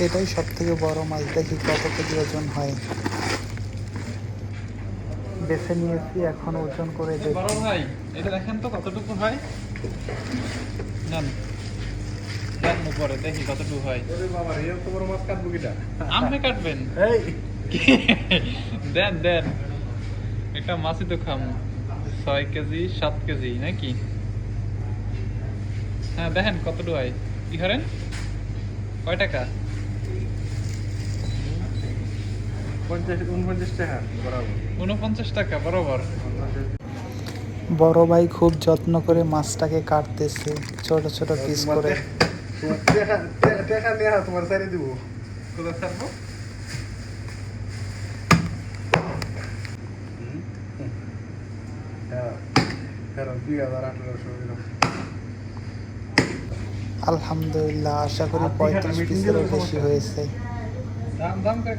এটাই সব থেকে বড় মাছ, দেখি কত কেজি ওজন হয়। বেছে নিয়েছি, এখন ওজন করে বড় দেখি। ভাই এটা দেখেন তো কতটুকু হয়। নেন দেন উপরে দেখি কতটুকু হয়। ওরে বাবা রে, এত বড় মাছ কাটবো কিটা? আপনি কাটবেন। এই দেন দেন একটা মাছই তো খাম। 6 কেজি 7 কেজি নাকি? হ্যাঁ দেখেন কতটুকু হয়। কি করেন? কয় টাকা? 49 টাকা বরাবর। 49 টাকা বরাবর। বড় ভাই খুব যত্ন করে মাছটাকে কাটতেছে ছোট ছোট পিস করে। টাকা নিয়ে তোমার সাইডে দিব। কোথায় ছাড়বো? হ্যাঁ, 2018 এরকম। আলহামদুলিল্লাহ, আশা করি 35 পিসেরও বেশি হয়েছে। দাম দাম করে